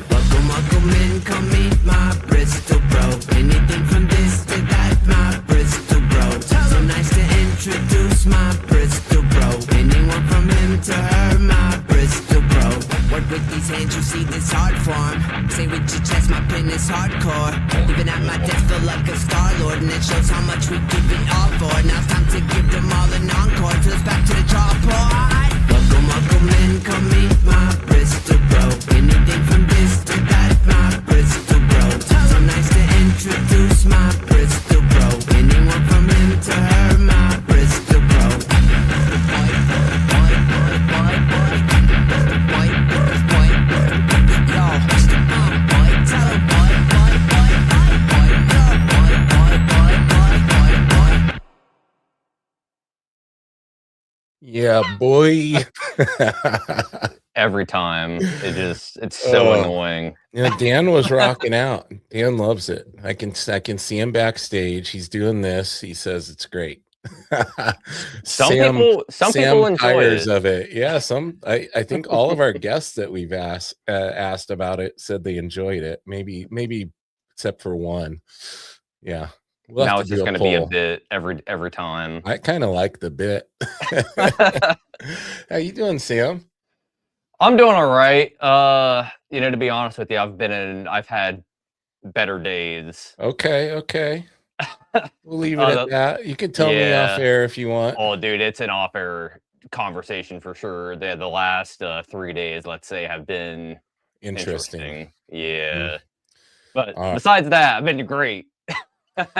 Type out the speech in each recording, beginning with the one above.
Welcome in, come meet my Bristol bro. Anything from this to that, my Bristol bro. So nice to introduce my Bristol bro. Anyone from him to her, my Bristol bro. Work with these hands, you see this hard form. Say with your chest, my pen is hardcore. Even at my desk, feel like a star-lord. And it shows how much we give it all for. Now it's time to give them all an encore. Till it's back to the drawboard. Welcome in, come meet my Bristol bro. Anything from this to that, my Bristol bro. So nice to introduce my Bristol bro. Anyone from him to her, my Bristol bro. Yeah, boy. Every time. It's so annoying. Dan was rocking out. Dan loves it. I can see him backstage. He's doing this. He says it's great. Some people enjoy tires it. of it. Yeah, I think all of our guests that we've asked about it said they enjoyed it. Maybe except for one. Yeah. We'll now it's just going to be a bit every time. I kind of like the bit. How you doing, Sam? I'm doing all right. To be honest with you, I've had better days. Okay. We'll leave it at that. You can tell me off air if you want. Oh, dude, it's an off air conversation for sure. The last 3 days, let's say, have been interesting. Yeah. But besides that, I've been great.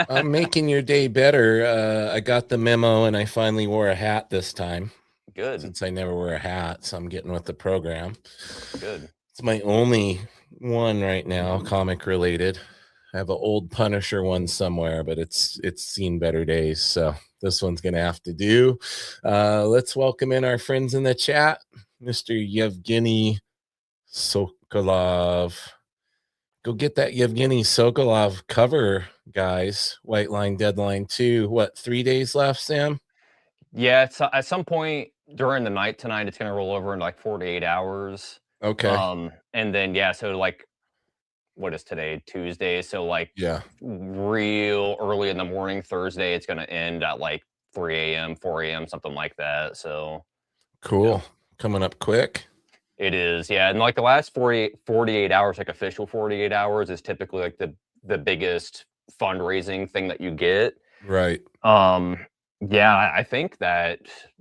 I'm making your day better. I got the memo and I finally wore a hat this time. Good. Since I never wear a hat, so I'm getting with the program. Good. It's my only one right now, comic related. I have an old Punisher one somewhere, but it's seen better days, so this one's gonna have to do. Let's welcome in our friends in the chat, Mr. Yevgeny Sokolov. Go get that Yevgeny Sokolov cover, guys. White Line Deadline 2. What, 3 days left, Sam? Yeah, it's, at some point during the night tonight, it's going to roll over in like 48 hours. Okay. And then, so like, what is today? Tuesday. So like, real early in the morning, Thursday, it's going to end at like 3 a.m., 4 a.m., something like that. So cool. Coming up quick. It is, yeah. And like the last 48 hours, like official 48 hours is typically like the biggest fundraising thing that you get. Right. Yeah, I think that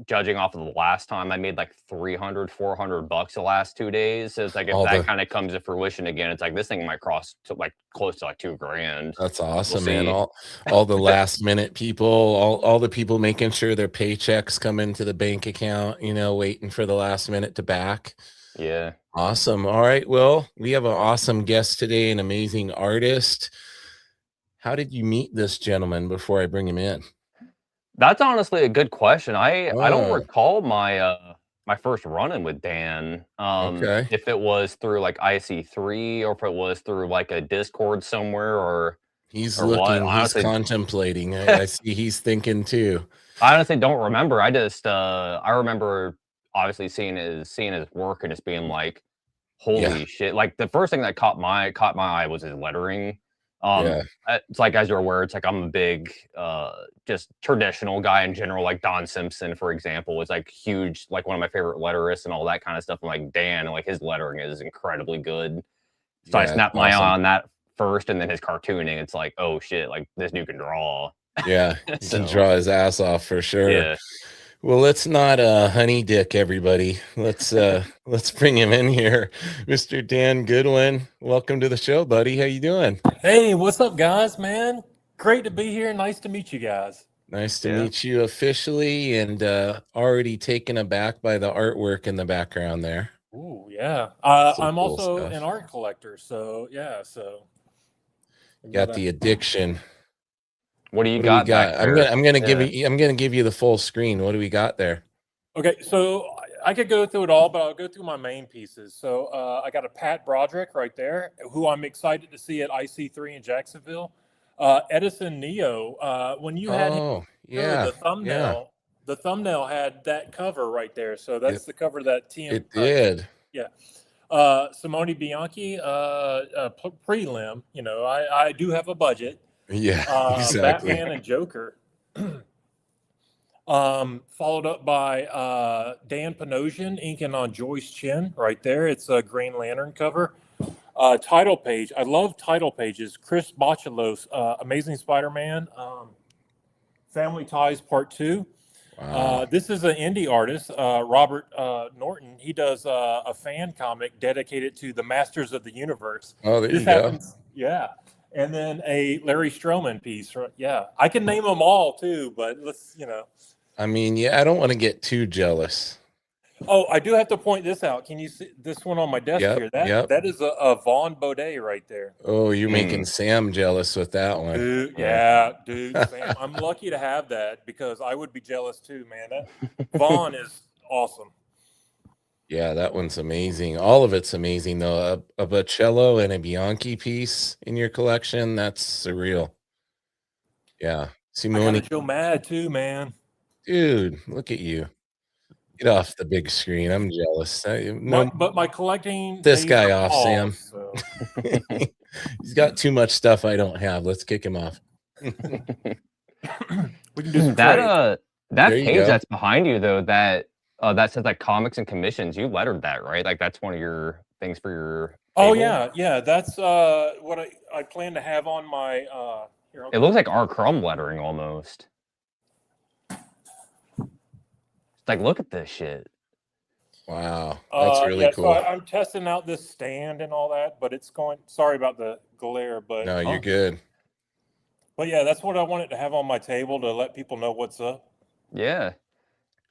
judging off of the last time, I made like $300-400 the last 2 days. So it's like if that kind of comes to fruition again, it's like this thing might cross to like close to like $2,000. That's awesome, man. All the last minute people, all the people making sure their paychecks come into the bank account, waiting for the last minute to back. Yeah. Awesome. All right. Well, we have an awesome guest today, an amazing artist. How did you meet this gentleman before I bring him in? That's honestly a good question. I don't recall my my first run-in with Dan. If it was through like IC3 or if it was through like a Discord somewhere or he's contemplating. I see he's thinking too. I honestly don't remember. I just I remember obviously seeing his work and just being like, holy shit. Like the first thing that caught my eye was his lettering. It's like, as you're aware, it's like I'm a big just traditional guy in general. Like Don Simpson, for example, is like huge, like one of my favorite letterists and all that kind of stuff. And like Dan, like his lettering is incredibly good. So I snapped my eye on that first, and then his cartooning, it's like, oh shit, like this dude can draw. Yeah, he can draw his ass off for sure. Yeah. Well, let's not honey dick everybody. Let's bring him in here. Mr. Dan Goodwin, welcome to the show, buddy. How you doing? Hey, what's up, guys, man? Great to be here. Nice to meet you guys. Nice to meet you officially, and already taken aback by the artwork in the background there. Ooh, yeah. I'm cool also stuff. An art collector, so yeah, got the addiction. What do you got? I'm gonna give you the full screen. What do we got there? Okay, so I could go through it all, but I'll go through my main pieces. So I got a Pat Broderick right there, who I'm excited to see at IC3 in Jacksonville. Edison Neo, when you had him, the thumbnail, the thumbnail had that cover right there. So that's It, the cover that it did. yeah. Simone Bianchi, prelim. You know, I do have a budget. Yeah, exactly. Batman and Joker. Followed up by Dan Panosian inking on Joyce Chin right there. It's a Green Lantern cover. Title page. I love title pages. Chris Bachalo's Amazing Spider-Man. Family Ties Part 2. Wow. This is an indie artist, Robert Norton. He does a fan comic dedicated to the Masters of the Universe. Oh, there This you go. happens, yeah. And then a Larry Stroman piece. Yeah, I can name them all too, but let's, I mean, yeah, I don't want to get too jealous. Oh, I do have to point this out. Can you see this one on my desk Yep, here? yep. That is a Vaughn Baudet right there. Oh, you're making Sam jealous with that one. Dude, Sam, I'm lucky to have that because I would be jealous too, man. That Vaughn is awesome. Yeah, that one's amazing. All of it's amazing though. A Bocello and a Bianchi piece in your collection, that's surreal. Yeah. I got Joe Mad too, man. Dude, look at you. Get off the big screen. I'm jealous. But my collecting this guy off, Sam. So. He's got too much stuff I don't have. Let's kick him off. We can do some that page that's behind you though, that says like comics and commissions. You lettered that, right? Like that's one of your things for your table? Oh yeah. That's what I plan to have on my here, It looks like R. Crumb lettering almost. Like, look at this shit. Wow, that's really cool. So I'm testing out this stand and all that, but it's going. Sorry about the glare, but no, you're good. But yeah, that's what I wanted to have on my table to let people know what's up. Yeah,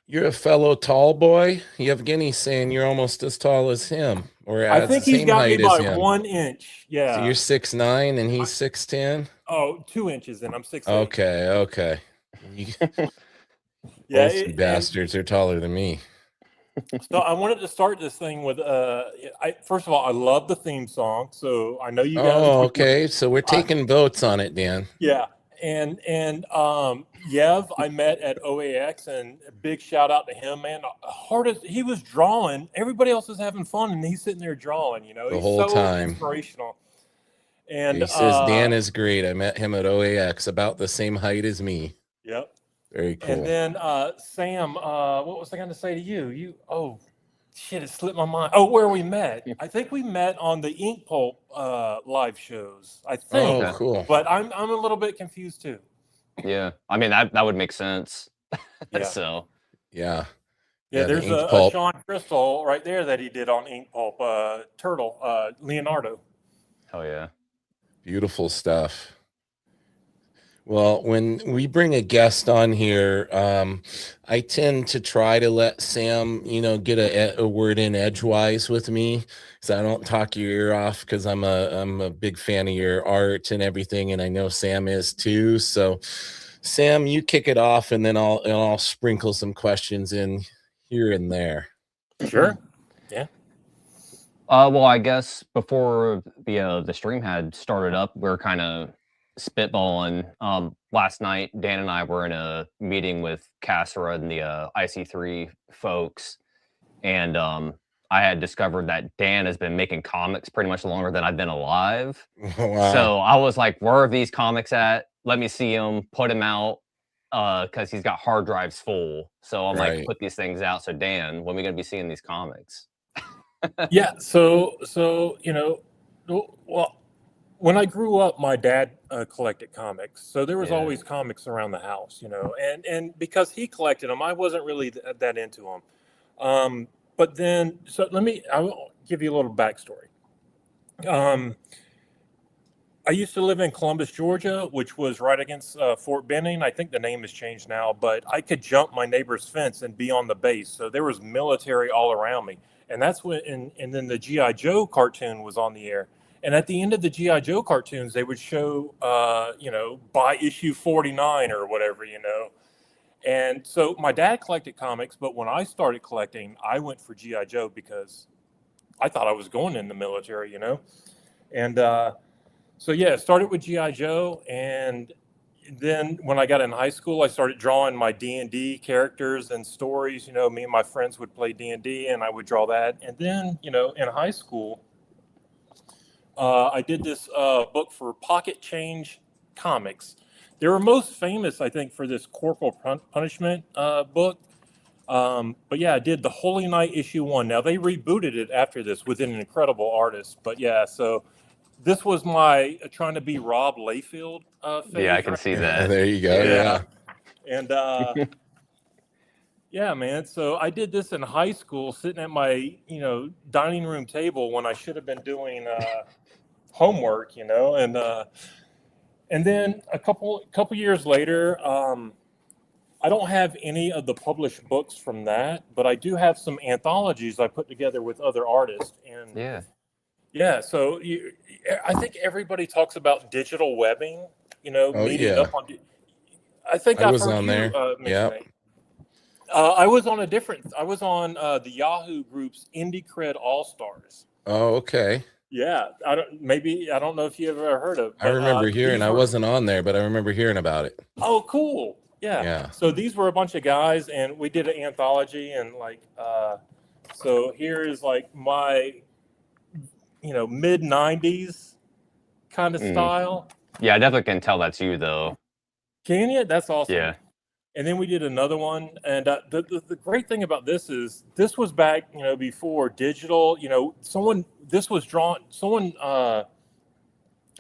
you're a fellow tall boy. Yevgeny's saying you're almost as tall as him, or I think he's got me by 1 inch. Yeah, so you're 6'9" and he's 6'10". Oh, 2 inches, and I'm 6'8". Okay. Yeah, you bastards are taller than me. So I wanted to start this thing with first of all, I love the theme song, so I know you guys. Oh, okay. So we're taking votes on it, Dan. Yeah, and Yev I met at OAX, and a big shout out to him, man. He was drawing. Everybody else is having fun, and he's sitting there drawing. The whole time. Inspirational. And he says Dan is great. I met him at OAX, about the same height as me. Yep. Very cool. And then Sam, what was I going to say to you? It slipped my mind. Oh, where we met? I think we met on the Ink Pulp live shows. I think. Oh, cool. But I'm a little bit confused too. Yeah, I mean that would make sense. Yeah. So. Yeah. Yeah, there's a Sean Crystal right there that he did on Ink Pulp. Turtle, Leonardo. Oh yeah. Beautiful stuff. Well, when we bring a guest on here, I tend to try to let Sam, get a word in edgewise with me, so I don't talk your ear off, because I'm a big fan of your art and everything, and I know Sam is too. So, Sam, you kick it off, and then I'll sprinkle some questions in here and there. Sure. Yeah. Well, I guess before the stream had started up, we're kind of spitballing. Last night, Dan and I were in a meeting with Cassera and the IC3 folks, and I had discovered that Dan has been making comics pretty much longer than I've been alive. Wow. So I was like, where are these comics at? Let me see them, put them out, because he's got hard drives full. So I'm like, put these things out. So Dan, when are we going to be seeing these comics? Yeah. So well, when I grew up, my dad collected comics, so there was always comics around the house, and because he collected them, I wasn't really that into them. But then, I will give you a little backstory. I used to live in Columbus, Georgia, which was right against Fort Benning. I think the name has changed now, but I could jump my neighbor's fence and be on the base. So there was military all around me. And that's when, and then the G.I. Joe cartoon was on the air. And at the end of the G.I. Joe cartoons, they would show, by issue 49 or whatever, And so my dad collected comics, but when I started collecting, I went for G.I. Joe because I thought I was going in the military, And, it started with G.I. Joe, and then when I got in high school, I started drawing my D&D characters and stories. You know, me and my friends would play D&D, and I would draw that. And then, you know, in high school, I did this book for Pocket Change Comics. They were most famous, I think, for this Corporal Punishment book. But yeah, I did the Holy Knight issue 1. Now they rebooted it after this with an incredible artist. But yeah, so this was my trying to be Rob Layfield phase. Yeah, I can see that. There you go. Yeah. And yeah, man. So I did this in high school, sitting at my, you know, dining room table when I should have been doing homework, you know, and then a couple years later, I don't have any of the published books from that, but I do have some anthologies I put together with other artists. And yeah. So I think everybody talks about digital webbing, you know, meeting up on. I think I was on there. Yeah. I was on the Yahoo group's Indie Cred All Stars. Oh, okay. Yeah, I don't know if you ever heard of. I remember hearing. I wasn't on there, but I remember hearing about it. Oh, cool. Yeah. Yeah. So these were a bunch of guys, and we did an anthology, and like, so here is like my, you know, mid '90s kind of style. Yeah, I definitely can tell that's you, though. Can you? That's awesome. Yeah. And then we did another one, and the great thing about this is this was back, you know, before digital. You know, someone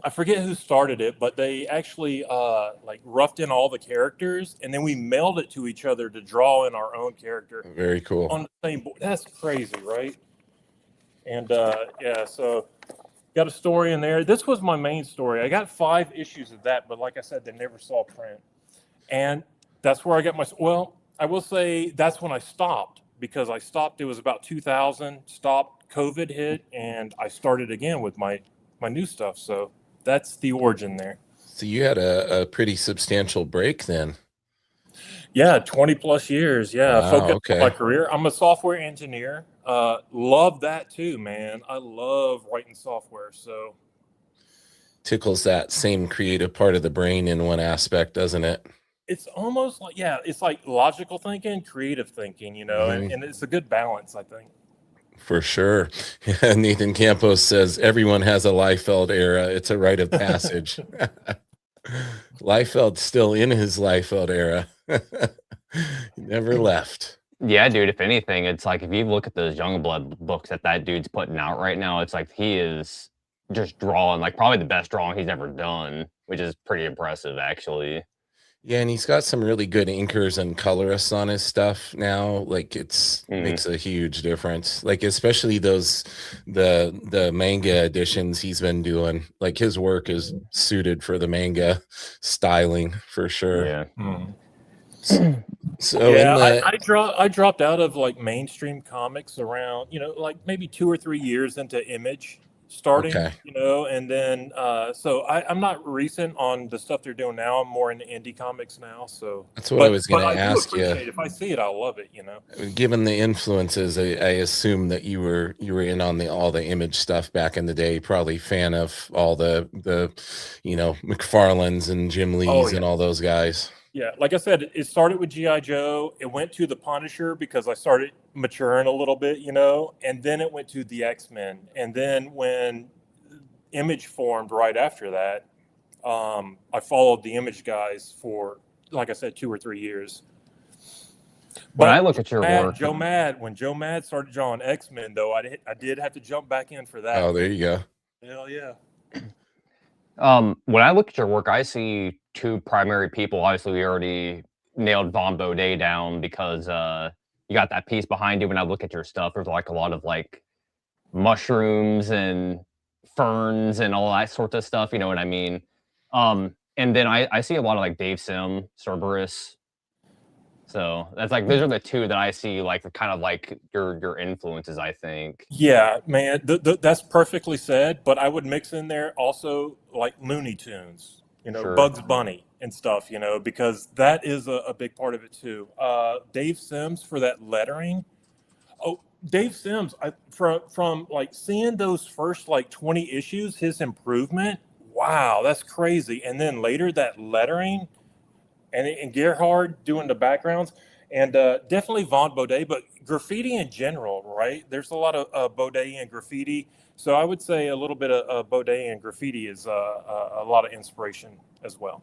I forget who started it, but they actually like roughed in all the characters, and then we mailed it to each other to draw in our own character. Very cool. On the same board. That's crazy, right? And yeah, so got a story in there. This was my main story. I got 5 issues of that, but like I said, they never saw print. And that's where I got my, well, I will say that's when I stopped, because I stopped, it was about 2000, stopped, COVID hit, and I started again with my new stuff. So that's the origin there. So you had a pretty substantial break then. Yeah, 20 plus years. Yeah, wow, focused on my career. I'm a software engineer. Love that too, man. I love writing software. So tickles that same creative part of the brain in one aspect, doesn't it? It's almost like, yeah, it's like logical thinking, creative thinking, you know, and it's a good balance, I think. For sure. Nathan Campos says everyone has a Liefeld era. It's a rite of passage. Liefeld's still in his Liefeld era. He never left. Yeah, dude. If anything, it's like if you look at those Youngblood books that dude's putting out right now, it's like he is just drawing like probably the best drawing he's ever done, which is pretty impressive, actually. Yeah, and he's got some really good inkers and colorists on his stuff now. Like makes a huge difference. Like especially the manga editions he's been doing. Like his work is suited for the manga styling for sure. Yeah. So yeah, I dropped out of like mainstream comics around, you know, like maybe 2 or 3 years into Image starting, you know, and then so I'm not recent on the stuff they're doing now. I'm more into indie comics now. So that's what I was going to ask you. If I see it, I'll love it, you know. Given the influences, I assume that you were in on all the Image stuff back in the day. Probably fan of all the you know, McFarlane's and Jim Lee's and all those guys. Yeah, like I said, it started with G.I. Joe. It went to the Punisher because I started maturing a little bit, you know, and then it went to the X-Men. And then when Image formed right after that, I followed the Image guys for, like I said, 2 or 3 years. When I look at your work, when Joe Mad started drawing X-Men, though, I did have to jump back in for that. Oh, there you go. Hell yeah. When I look at your work, I see 2 primary people. Obviously, we already nailed Von Baudet down because you got that piece behind you. When I look at your stuff, there's like a lot of like mushrooms and ferns and all that sort of stuff. You know what I mean? And then I see a lot of like Dave Sim, Cerberus. So that's like those are the 2 that I see like kind of like your influences, I think. Yeah, man, that's perfectly said. But I would mix in there also like Looney Tunes, you know, Bugs Bunny and stuff, you know, because that is a big part of it too. Dave Sims for that lettering. Oh, Dave Sims, from like seeing those first like 20 issues, his improvement. wow, that's crazy. And then later that lettering and Gerhard doing the backgrounds, and definitely Von Baudet, but graffiti in general, right? There's a lot of Baudet and graffiti. So I would say a little bit of Baudet and graffiti is a lot of inspiration as well.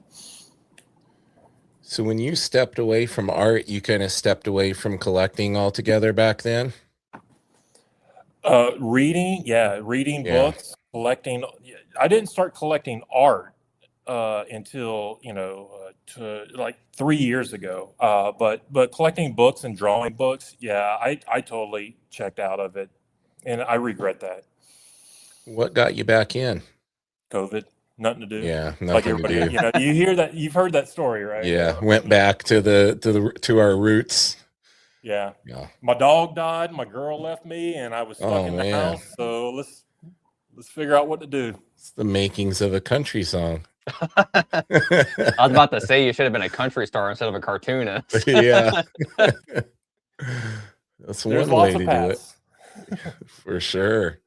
So when you stepped away from art, you kind of stepped away from collecting altogether back then? Reading books, collecting. I didn't start collecting art until to like 3 years ago. But collecting books and drawing books, yeah, I totally checked out of it, and I regret that. What got you back in? COVID, nothing to do. Yeah, Like nothing to everybody, do. you hear that, you've heard that story, right? Yeah, went back to our roots. Yeah. Yeah. My dog died, my girl left me, and I was stuck in the man. house. So let's figure out what to do. It's the makings of a country song. I was about to say you should have been a country star instead of a cartoonist. Yeah. That's There's one way lots of to paths. do it. For sure.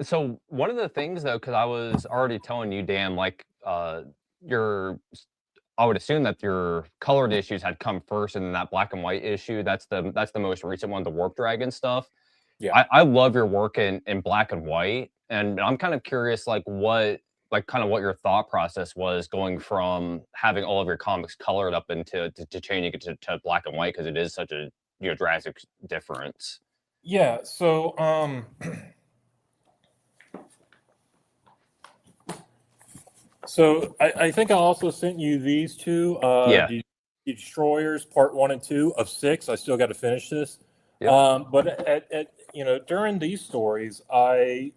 So one of the things though, because I was already telling you, Dan, like I would assume that your colored issues had come first, and then that black and white issue, that's the most recent one, the Warp Dragon stuff. Yeah. I love your work in black and white, and I'm kind of curious, like what your thought process was going from having all of your comics colored up into to changing it to black and white, because it is such a drastic difference. Yeah. So So I think I also sent you these two. The Destroyers Part 1 and 2 of 6. I still got to finish this. Yep. But at during these stories, I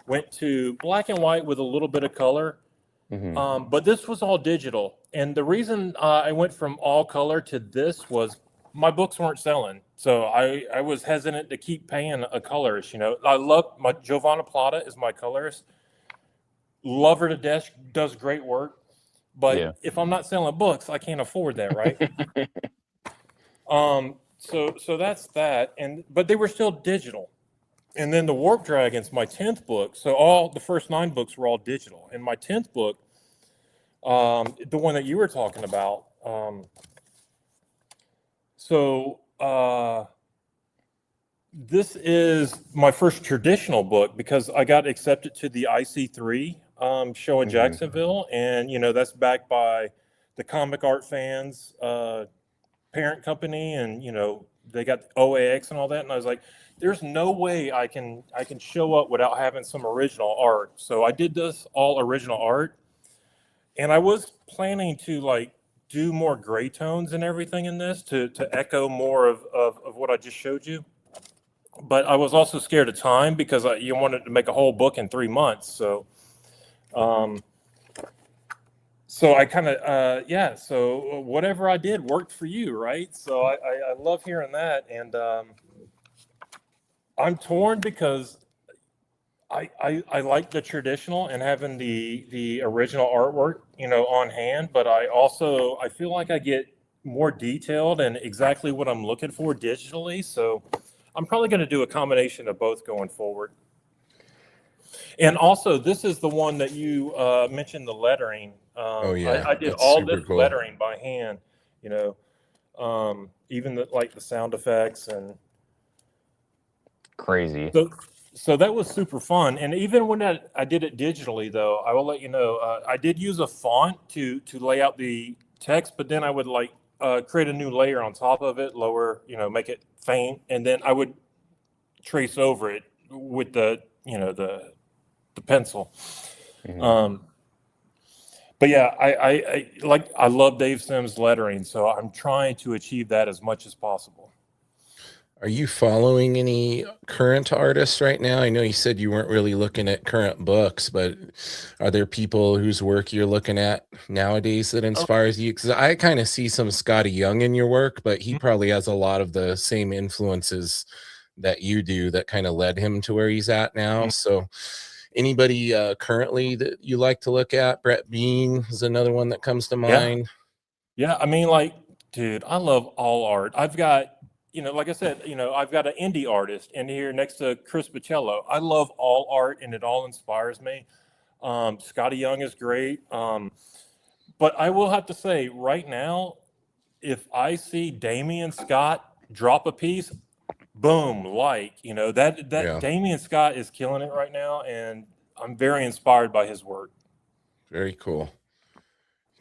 went to black and white with a little bit of color. Mm-hmm. But this was all digital. And the reason I went from all color to this was my books weren't selling. So I was hesitant to keep paying a colorist. I love my Giovanna Plata is my colorist. Love her to death, does great work, but if I'm not selling books, I can't afford that, right? So that's that, but they were still digital. And then the Warp Dragons, my 10th book. So all the first 9 books were all digital, and my 10th book, the one that you were talking about. This is my first traditional book because I got accepted to the IC3 show in Jacksonville, and that's backed by the Comic Art Fans parent company, and they got OAX and all that. And I was like, there's no way I can show up without having some original art. So I did this all original art, and I was planning to do more gray tones and everything in this to echo more of what I just showed you. But I was also scared of time because you wanted to make a whole book in 3 months. So I kind of, so whatever I did worked for you, right? So I love hearing that. And I'm torn because I like the traditional and having the original artwork, on hand, but I feel like I get more detailed and exactly what I'm looking for digitally. So I'm probably going to do a combination of both going forward. And also, this is the one that you mentioned, the lettering. I did all this cool lettering by hand, even the sound effects and crazy. So that was super fun. And even when I did it digitally, though, I will let you know, I did use a font to lay out the text, but then I would create a new layer on top of it, lower, make it faint, and then I would trace over it with the pencil. Mm-hmm. But yeah, I love Dave Sims' lettering, so I'm trying to achieve that as much as possible. Are you following any current artists right now? I know you said you weren't really looking at current books, but are there people whose work you're looking at nowadays that inspires you? Because I kind of see some Scotty Young in your work, but he probably has a lot of the same influences that you do that kind of led him to where he's at now. So anybody currently that you like to look at? Brett Bean is another one that comes to mind. Yeah, I mean, dude, I love all art. I've got like I said, I've got an indie artist in here next to Chris Bocello. I love all art, and it all inspires me. Scotty Young is great. But I will have to say, right now, if I see Damian Scott drop a piece, boom, that Yeah, Damian Scott is killing it right now, and I'm very inspired by his work. very cool.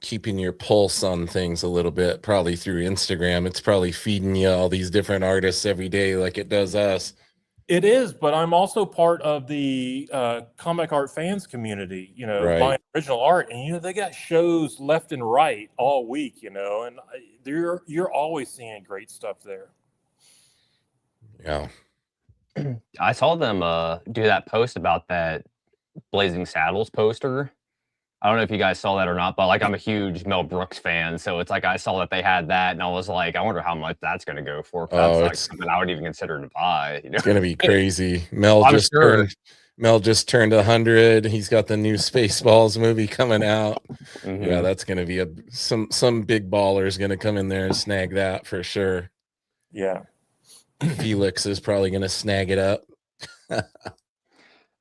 Keeping your pulse on things a little bit, probably through Instagram. It's probably feeding you all these different artists every day like it does us. It is, but I'm also part of the comic art fans community, buying Right. original art, and they got shows left and right all week, and you're always seeing great stuff there. Yeah. I saw them do that post about that Blazing Saddles poster. I don't know if you guys saw that or not, but like I'm a huge Mel Brooks fan, so it's like I saw that they had that, and I was like, I wonder how much that's going to go for. 'Cause that's Oh, like it's something I would even consider to buy. it's gonna be crazy. Mel I'm just sure. turned 100. He's got the new Spaceballs movie coming out. Yeah, Mhm. that's gonna be some big baller is gonna come in there and snag that for sure. Yeah. Felix is probably gonna snag it up.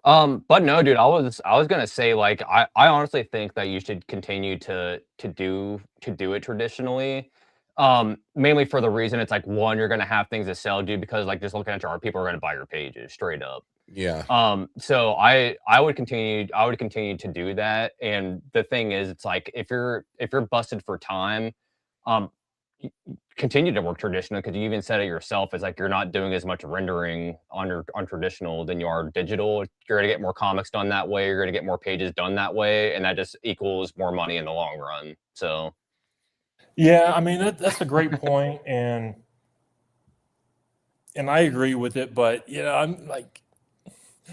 But no, dude, I was gonna say like I honestly think that you should continue to do it traditionally. Mainly for the reason it's like one, you're gonna have things to sell, dude, because like just looking at your art, people are gonna buy your pages straight up. Yeah. So I would continue to do that. And the thing is, it's like if you're busted for time, um, continue to work traditional because you even said it yourself. It's like you're not doing as much rendering on traditional than you are digital. You're gonna get more comics done that way. You're gonna get more pages done that way, and that just equals more money in the long run. So Yeah, I mean that's a great point, and I agree with it. But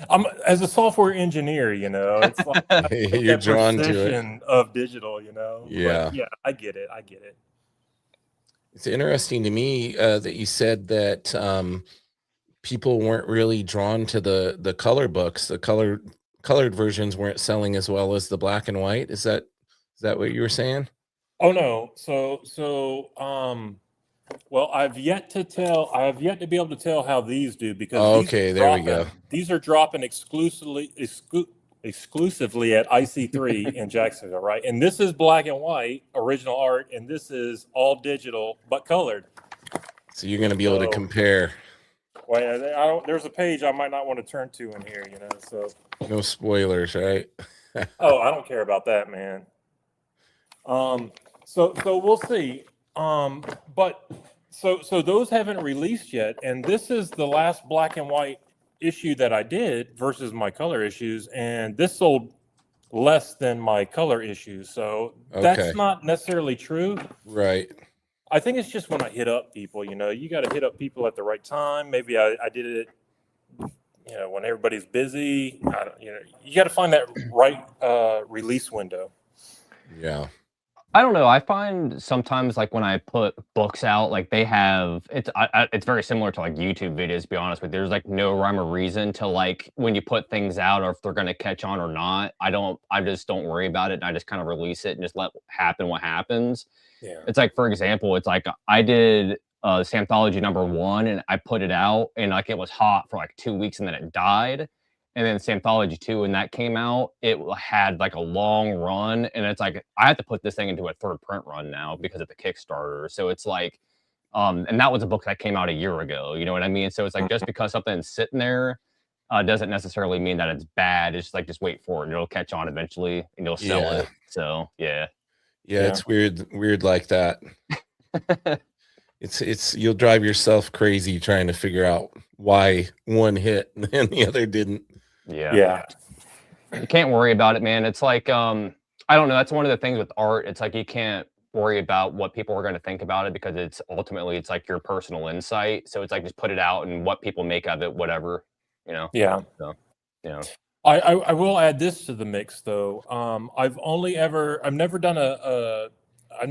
I'm as a software engineer, it's like I get You're that drawn to it. precision of digital, But Yeah. yeah, I get it. I get it. It's interesting to me that you said that people weren't really drawn to the color books. The colored versions weren't selling as well as the black and white. Is that what you were saying? Oh no, well, I have yet to be able to tell how these do because Oh, okay, there we go. these are dropping exclusively at IC3 in Jacksonville, right? And this is black and white original art, and this is all digital but colored. So you're gonna be able to So, compare. wait, I don't. There's a page I might not want to turn to in here, So, No spoilers, right? oh, I don't care about that, man. So we'll see. But so those haven't released yet, and this is the last black and white issue that I did versus my color issues, and this sold less than my color issues. So Okay. that's not necessarily true. Right. I think it's just when I hit up people, you got to hit up people at the right time. Maybe I did it, when everybody's busy. You got to find that right release window. Yeah. I don't know. I find sometimes like when I put books out, like they have it's very similar to like YouTube videos. To be honest with you, there's like no rhyme or reason to like when you put things out or if they're gonna catch on or not. I just don't worry about it, and I just kind of release it and just let happen what happens. Yeah. It's like, for example, it's like I did Anthology #1 and I put it out and like it was hot for like 2 weeks and then it died. And then Anthology 2, when that came out, it had like a long run. And it's like, I had to put this thing into a third print run now because of the Kickstarter. So it's like, and that was a book that came out a year ago. You know what I mean? So it's like, just because something's sitting there doesn't necessarily mean that it's bad. It's just like, just wait for it and it'll catch on eventually and you'll sell Yeah. it. So yeah. Yeah, Yeah. it's weird like that. It's you'll drive yourself crazy trying to figure out why one hit and the other didn't. Yeah. You can't worry about it, man. It's like, I don't know. That's one of the things with art. It's like you can't worry about what people are going to think about it because it's ultimately it's like your personal insight. So it's like just put it out and what people make of it, whatever, Yeah. So, I will add this to the mix though. I've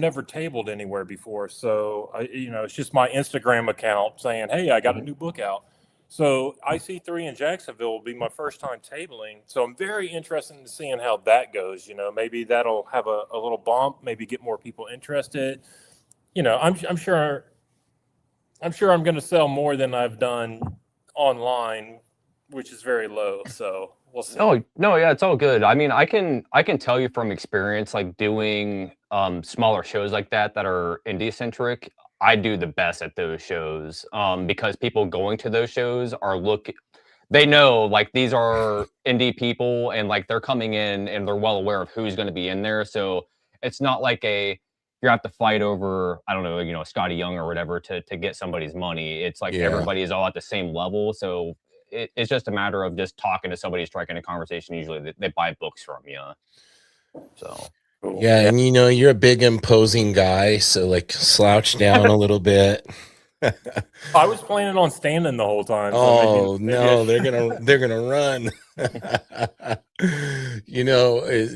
never tabled anywhere before, so it's just my Instagram account saying, "Hey, I got a new book out." So IC3 in Jacksonville will be my first time tabling, so I'm very interested in seeing how that goes. Maybe that'll have a little bump, maybe get more people interested. I'm I'm sure I'm going to sell more than I've done online, which is very low. So we'll see. Oh no, yeah, it's all good. I mean, I can tell you from experience, like doing smaller shows like that are indie centric. I do the best at those shows because people going to those shows they know like these are indie people and like they're coming in and they're well aware of who's going to be in there. So it's not like you have to fight over, I don't know, Scotty Young or whatever to get somebody's money. It's like Yeah. everybody is all at the same level. So it's just a matter of just talking to somebody, striking a conversation. Usually they buy books from you. So Cool. Yeah, and you're a big imposing guy, so like slouch down a little bit. I was planning on standing the whole time. So Oh maybe no, they're gonna run.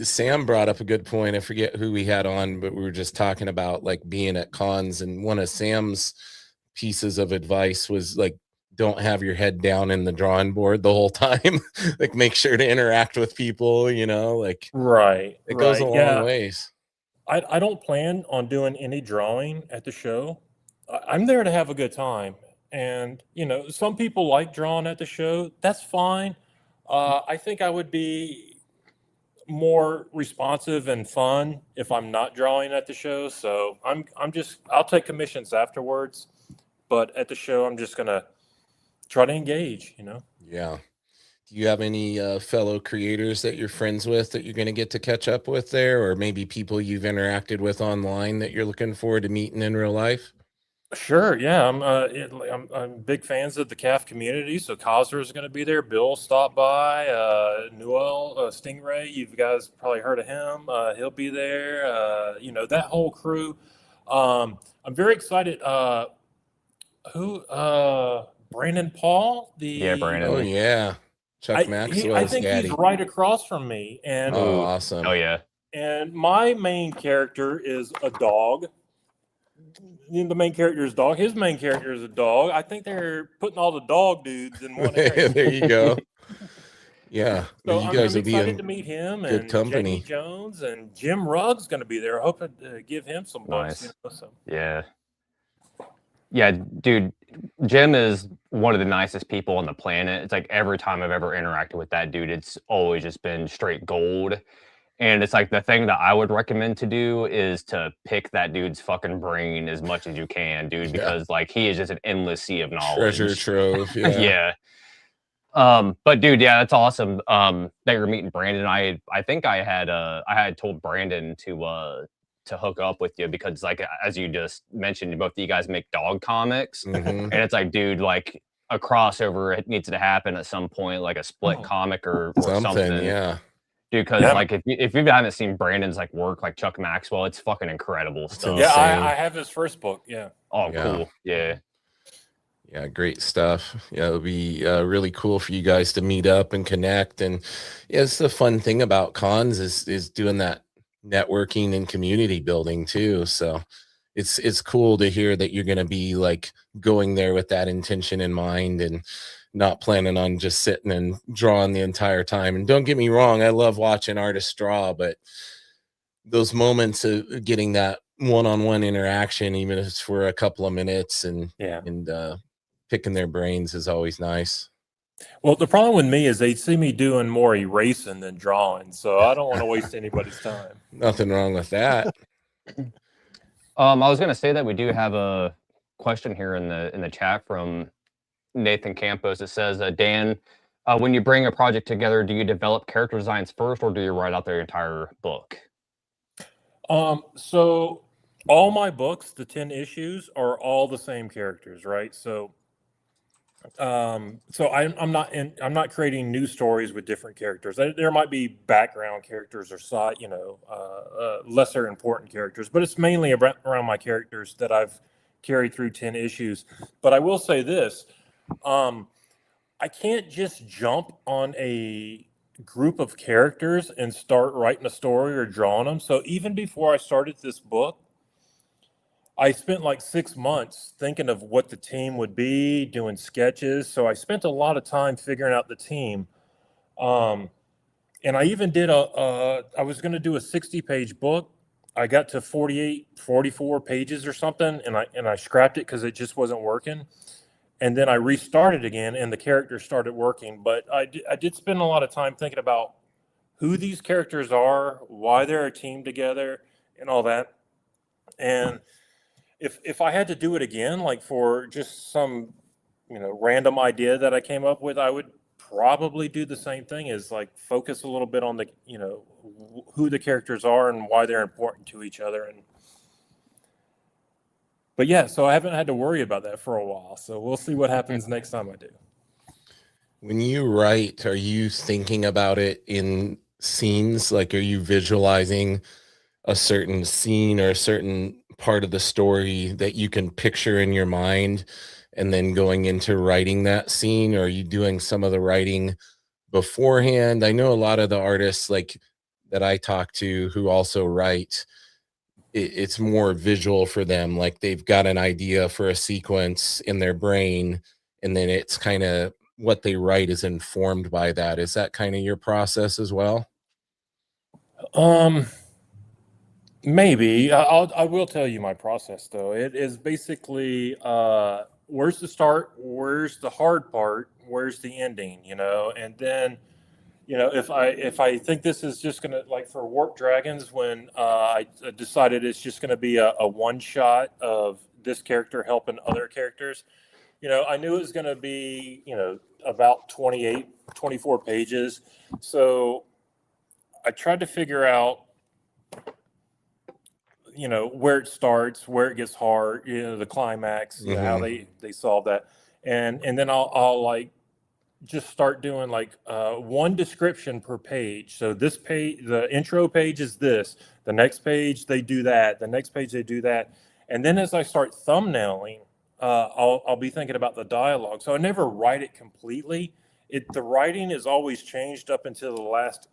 Sam brought up a good point. I forget who we had on, but we were just talking about like being at cons, and one of Sam's pieces of advice was like, don't have your head down in the drawing board the whole time. Like make sure to interact with people, like right. it goes a long Yeah. ways. I don't plan on doing any drawing at the show. I'm there to have a good time. And, some people like drawing at the show. That's fine. I think I would be more responsive and fun if I'm not drawing at the show. So I'll take commissions afterwards. But at the show, I'm just going to try to engage, Yeah. Do you have any fellow creators that you're friends with that you're going to get to catch up with there, or maybe people you've interacted with online that you're looking forward to meeting in real life? Sure. Yeah. I'm big fans of the calf community. So Cosner is going to be there. Bill stopped by. Newell Stingray. You guys probably heard of him. He'll be there. That whole crew. I'm very excited. Brandon Paul. yeah, Brandon. Oh yeah, Chuck Maxwell's I think daddy. he's right across from me. And Oh, awesome. Oh yeah. and my main character is a dog. The main character is dog. His main character is a dog. I think they're putting all the dog dudes in one area. There you go. Yeah, So you I'm guys will be excited in to meet him good and company. Jamie Jones and Jim Rugg's going to be there. Hoping to give him some books. Nice. Yeah. Yeah, dude, Jim is one of the nicest people on the planet. It's like every time I've ever interacted with that dude, it's always just been straight gold. And it's like the thing that I would recommend to do is to pick that dude's fucking brain as much as you can, dude, because like he is just an endless sea of knowledge. Treasure trove. Yeah. Yeah. But dude, yeah, that's awesome. That you're meeting Brandon. I think I had told Brandon to hook up with you because like as you just mentioned, both of you guys make dog comics. Mhm. And it's like, dude, like a crossover, it needs to happen at some point, like a split comic or something. Yeah. Dude, because like if you haven't seen Brandon's like work, like Chuck Maxwell, it's fucking incredible stuff. Yeah, insane. I have his first book. Yeah. Oh, Yeah. cool. Yeah. Yeah, great stuff. Yeah, it'll be really cool for you guys to meet up and connect. And yeah, it's the fun thing about cons is doing that networking and community building too. So it's cool to hear that you're going to be like going there with that intention in mind and not planning on just sitting and drawing the entire time. And don't get me wrong, I love watching artists draw, but those moments of getting that one-on-one interaction, even if it's for a couple of minutes and picking their brains is always nice. Well, the problem with me is they see me doing more erasing than drawing, so I don't want to waste anybody's time. Nothing wrong with that. I was gonna say that we do have a question here in the chat from Nathan Campos. It says, Dan, when you bring a project together, do you develop character designs first, or do you write out the entire book? So all my books, the 10 issues, are all the same characters, right? So I'm not creating new stories with different characters. There might be background characters or side, lesser important characters, but it's mainly around my characters that I've carried through 10 issues. But I will say this, I can't just jump on a group of characters and start writing a story or drawing them. So even before I started this book, I spent like 6 months thinking of what the team would be, doing sketches. So I spent a lot of time figuring out the team. And I even did I was going to do a 60-page book, I got to 48, 44 pages or something, and I scrapped it because it just wasn't working. And then I restarted again, and the characters started working. But I did spend a lot of time thinking about who these characters are, why they're a team together, and all that. And if I had to do it again, like for just some, random idea that I came up with, I would probably do the same thing, is like focus a little bit on the, who the characters are and why they're important to each other. But yeah, so I haven't had to worry about that for a while. So we'll see what happens next time I do. When you write, are you thinking about it in scenes? Like, are you visualizing a certain scene or a certain part of the story that you can picture in your mind and then going into writing that scene? Or are you doing some of the writing beforehand? I know a lot of the artists like that I talk to who also write, it's more visual for them. Like they've got an idea for a sequence in their brain, and then it's kind of what they write is informed by that. Is that kind of your process as well? Maybe I will tell you my process though. It is basically where's the start, where's the hard part, where's the ending, and then if I think this is just gonna, like for Warp Dragons, when I decided it's just gonna be a one shot of this character helping other characters, I knew it was gonna be about 28, 24 pages. So I tried to figure out where it starts, where it gets hard, the climax, how they solve that, and then I'll like just start doing like one description per page. So this page, the intro page is this, the next page they do that, the next page they do that, and then as I start thumbnailing, I'll be thinking about the dialogue. So I never write it completely. The writing is always changed up until the last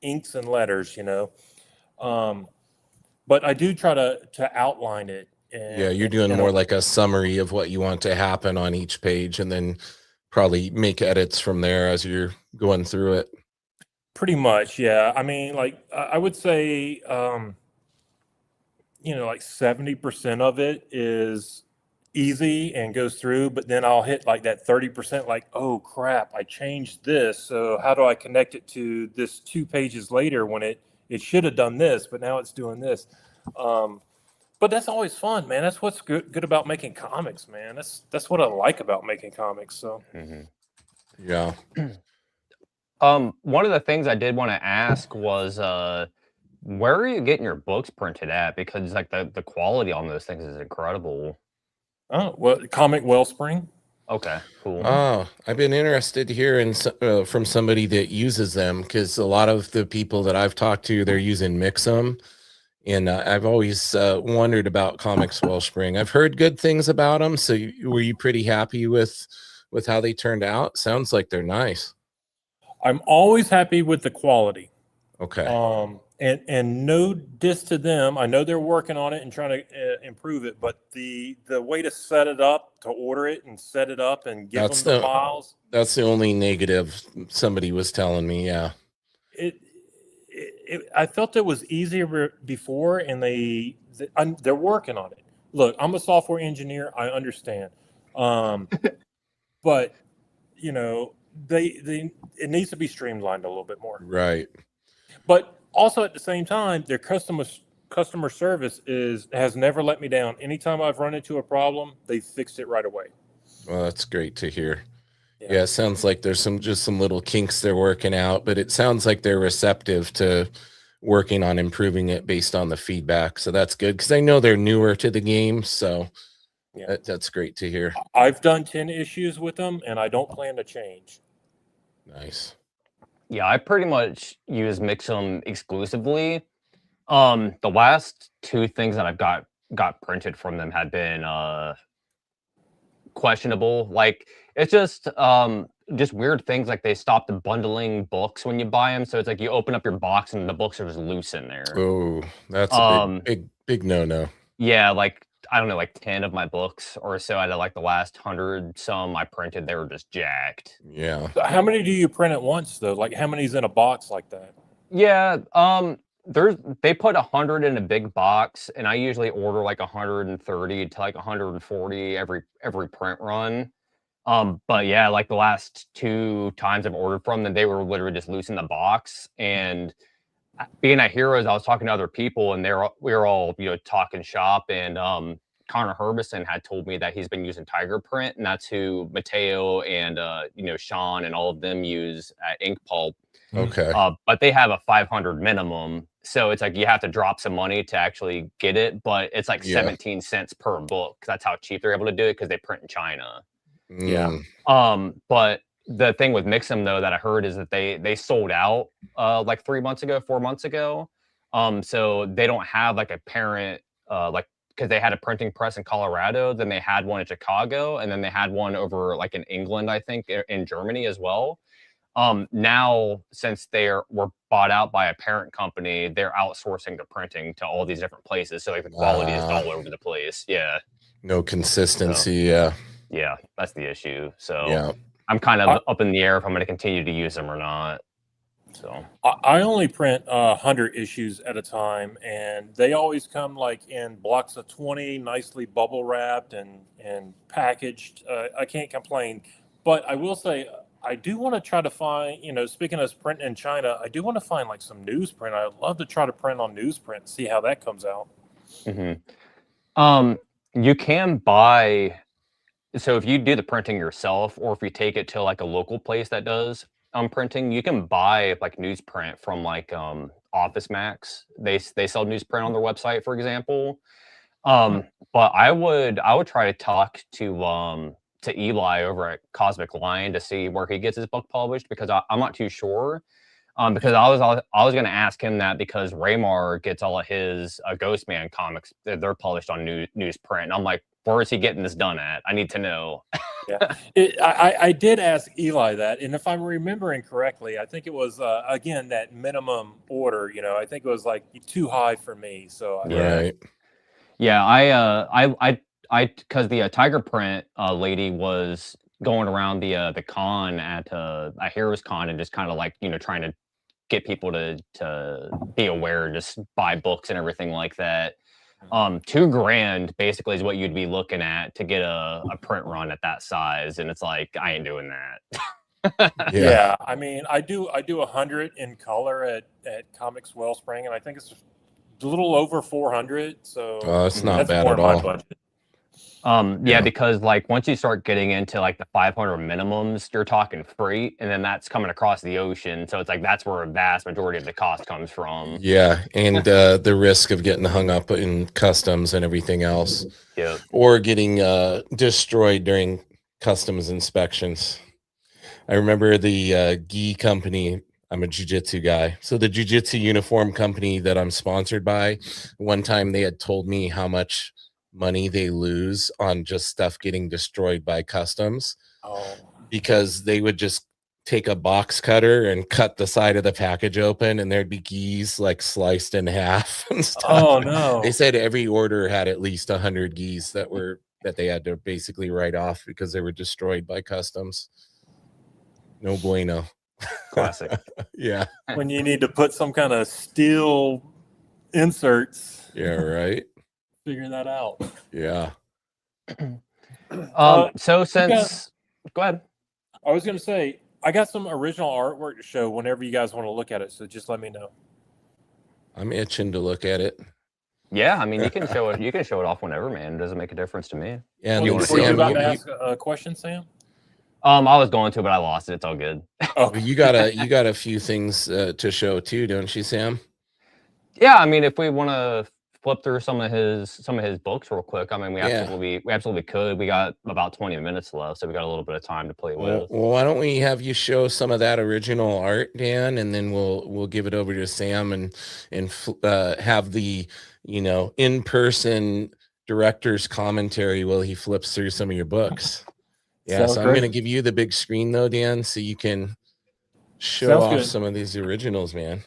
inks and letters, but I do try to outline it. Yeah, you're doing more like a summary of what you want to happen on each page, and then probably make edits from there as you're going through it. Pretty much, yeah. I mean, like I would say, like 70% of it is easy and goes through, but then I'll hit like that 30%, like, oh crap, I changed this. So how do I connect it to this 2 pages later when it should have done this, but now it's doing this. But that's always fun, man. That's what's good about making comics, man. That's what I like about making comics. So yeah. One of the things I did want to ask was where are you getting your books printed at? Because like the quality on those things is incredible. Oh, well, Comic Wellspring. Okay, cool. Oh, I've been interested to hear from somebody that uses them, because a lot of the people that I've talked to, they're using Mix'em, and I've always wondered about Comics Wellspring. I've heard good things about them. So were you pretty happy with how they turned out? Sounds like they're nice. I'm always happy with the quality. Okay. And no diss to them. I know they're working on it and trying to improve it, but the way to set it up, to order it and set it up and give them the files. That's the only negative somebody was telling me. Yeah. I felt it was easier before, and they're working on it. Look, I'm a software engineer. I understand. But it needs to be streamlined a little bit more. Right. But also at the same time, their customer service has never let me down. Anytime I've run into a problem, they fixed it right away. Well, that's great to hear. Yeah, it sounds like there's some little kinks they're working out, but it sounds like they're receptive to working on improving it based on the feedback. So that's good, because I know they're newer to the game. So that's great to hear. I've done 10 issues with them, and I don't plan to change. Nice. Yeah, I pretty much use Mix'em exclusively. The last 2 things that I've got printed from them had been questionable. Like it's just weird things, like they stopped bundling books when you buy them. So it's like you open up your box and the books are just loose in there. Oh, that's a big no. Yeah, like I don't know, like 10 of my books or so out of like the last 100 some I printed, they were just jacked. Yeah. How many do you print at once though? Like how many's in a box like that? Yeah, they put 100 in a big box, and I usually order like 130 to like 140 every print run. But yeah, like the last 2 times I've ordered from them, they were literally just loose in the box. And being at Heroes, I was talking to other people, and we were all talking shop, and Connor Herbison had told me that he's been using Tiger Print, and that's who Mateo and Sean and all of them use at Ink Pulp. Okay. But they have a 500 minimum, so it's like you have to drop some money to actually get it. But it's like 17 cents per book. That's how cheap they're able to do it because they print in China. Yeah. But the thing with Mix'em though that I heard is that they sold out like 4 months ago. So they don't have like a parent because they had a printing press in Colorado, then they had one in Chicago, and then they had one over like in England, I think, in Germany as well. Now, since were bought out by a parent company, they're outsourcing the printing to all these different places. So like the quality is all over the place. Yeah. No consistency. Yeah, that's the issue. So I'm kind of up in the air if I'm going to continue to use them or not. So I only print 100 issues at a time, and they always come like in blocks of 20, nicely bubble wrapped and packaged. I can't complain, but I will say I do want to try to find, speaking of printing in China, I do want to find like some newsprint. I'd love to try to print on newsprint, see how that comes out. You can buy. So if you do the printing yourself, or if you take it to like a local place that does printing, you can buy like newsprint from like Office Max. They sell newsprint on their website, for example. But I would try to talk to Eli over at Cosmic Lion to see where he gets his book published, because I'm not too sure. Because I was going to ask him that, because Raymar gets all of his Ghostman comics. They're published on newsprint. And I'm like, where is he getting this done at? I need to know. Yeah, I did ask Eli that, and if I'm remembering correctly, I think it was again that minimum order. I think it was like too high for me. So Right. Yeah, I because the Tiger Print lady was going around the con at Heroes Con, and just kind of like trying to get people to be aware, just buy books and everything like that. $2,000 basically is what you'd be looking at to get a print run at that size, and it's like, I ain't doing that. Yeah, I mean, I do 100 in color at Comics Wellspring, and I think it's a little over 400. So it's not that's bad more at in my all. budget. Yeah, because like once you start getting into like the 500 minimums, you're talking freight, and then that's coming across the ocean. So it's like that's where a vast majority of the cost comes from. Yeah, and the risk of getting hung up in customs and everything else. Yeah. Or getting destroyed during customs inspections. I remember the gi company. I'm a jiu-jitsu guy. So the jiu-jitsu uniform company that I'm sponsored by, one time they had told me how much money they lose on just stuff getting destroyed by customs, because they would just take a box cutter and cut the side of the package open, and there'd be geese like sliced in half and stuff. Oh no. They said every order had at least 100 geese that they had to basically write off because they were destroyed by customs. No bueno. Classic. Yeah. When you need to put some kind of steel inserts. Yeah, right. Figure that out. Yeah. So since go ahead. I was going to say, I got some original artwork to show whenever you guys want to look at it. So just let me know. I'm itching to look at it. Yeah, I mean, you can show it. You can show it off whenever, man. It doesn't make a difference to me. Yeah. Were you about to ask a question, Sam? I was going to, but I lost it. It's all good. Oh, you got a few things to show too, don't you, Sam? Yeah, I mean, if we want to flip through some of his books real quick, I mean, we absolutely could. We got about 20 minutes left, so we got a little bit of time to play with. Well, why don't we have you show some of that original art, Dan, and then we'll give it over to Sam and have the in-person director's commentary while he flips through some of your books. Yeah, so I'm going to give you the big screen though, Dan, so you can show off some of these originals, man.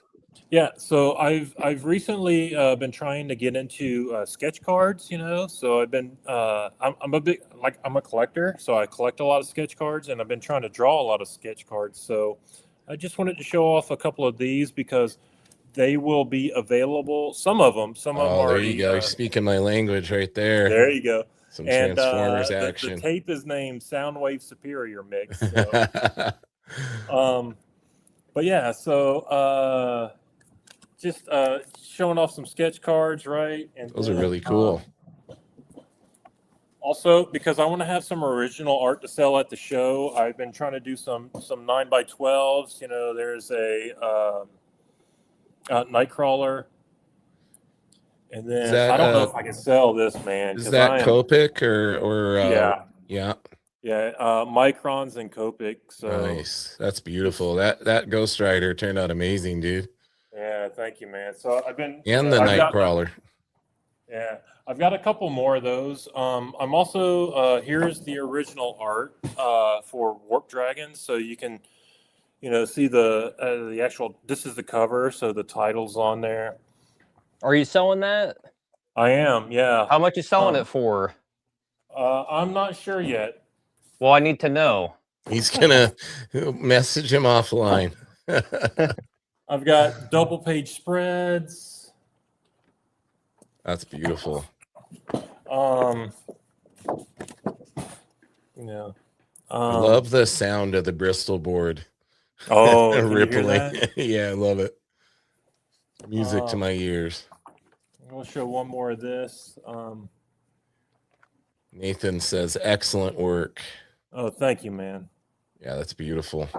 Yeah, so I've recently been trying to get into sketch cards, So I've been I'm a collector, so I collect a lot of sketch cards, and I've been trying to draw a lot of sketch cards. So I just wanted to show off a couple of these because they will be available. Some of them Oh, there already. you go. You're speaking my language right there. There you go. Some And Transformers the action. tape is named Soundwave Superior Mix. So. But yeah, so just showing off some sketch cards, right? And those are really cool. Also, because I want to have some original art to sell at the show, I've been trying to do some 9x12s. You know, there's a Nightcrawler, and then that, I don't know if I can sell this, man. Is that Copic or yeah, Microns and Copic. So nice. That's beautiful. That Ghost Rider turned out amazing, dude. Yeah, thank you, man. So I've been and the Nightcrawler. Yeah, I've got a couple more of those. I'm also here's the original art for Warp Dragons, so you can, see the actual. This is the cover, so the title's on there. Are you selling that? I am, yeah. How much you selling it for? I'm not sure yet. Well, I need to know. He's gonna message him offline. I've got double page spreads. That's beautiful. I love the sound of the Bristol board. Oh, rippling. Yeah, I love it. Music to my ears. We'll show one more of this. Nathan says, excellent work. Oh, thank you, man. Yeah, that's beautiful.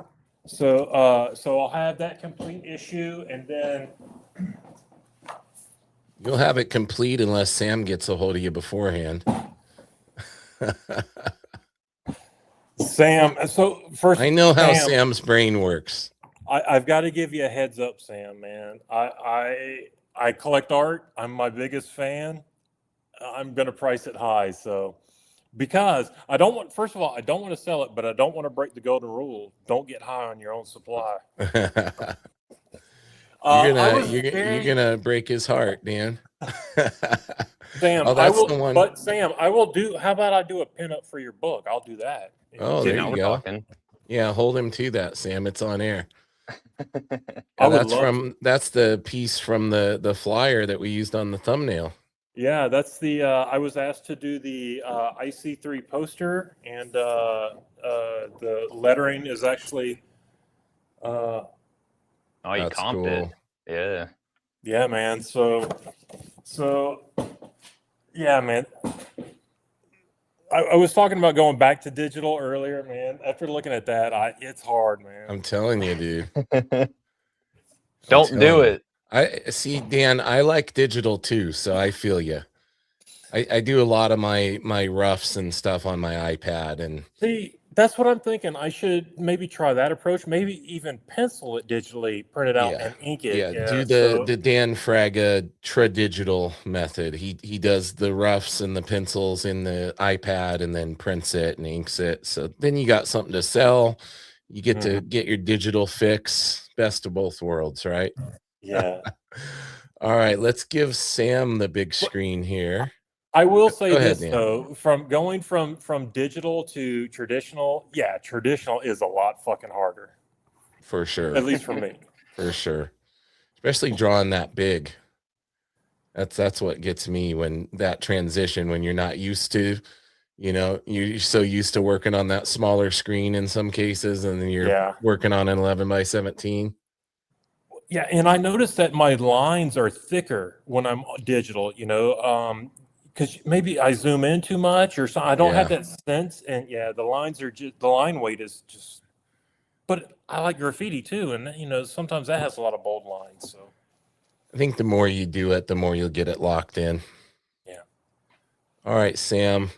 So I'll have that complete issue, and then you'll have it complete unless Sam gets a hold of you beforehand. Sam, so first, I know how Sam's brain works. I've got to give you a heads up, Sam, man. I collect art. I'm my biggest fan. I'm going to price it high. So, because I don't want, first of all, I don't want to sell it, but I don't want to break the golden rule. Don't get high on your own supply. You're gonna break his heart, Dan. Sam, the one. But Sam, I will do. How about I do a pinup for your book? I'll do that. Oh, there you go. Talking. Yeah, hold him to that, Sam. It's on air. That's the piece from the flyer that we used on the thumbnail. Yeah, that's the. I was asked to do the IC3 poster, and the lettering is actually. Oh, you comped cool. It. Yeah. Yeah, man. So, yeah, man. I was talking about going back to digital earlier, man. After looking at that, it's hard, man. I'm telling you, dude. Don't do it. I see, Dan. I like digital too, so I feel you. I do a lot of my roughs and stuff on my iPad, and see, that's what I'm thinking. I should maybe try that approach. Maybe even pencil it digitally, print it out, and ink it. Yeah, do the Dan Fraga Tradigital method. He does the roughs and the pencils in the iPad, and then prints it and inks it. So then you got something to sell. You get to get your digital fix. Best of both worlds, right? Yeah. All right, let's give Sam the big screen here. I will say this, though, from going from digital to traditional, traditional is a lot fucking harder. For sure. At least for me. For sure. Especially drawing that big. That's what gets me, when that transition, when you're not used to, you're so used to working on that smaller screen in some cases, and then you're working on an 11x17. Yeah, and I noticed that my lines are thicker when I'm digital, because maybe I zoom in too much or something. I don't have that sense, and the lines are just, the line weight is just. But I like graffiti too, and sometimes that has a lot of bold lines. So I think the more you do it, the more you'll get it locked in. Yeah. All right, Sam.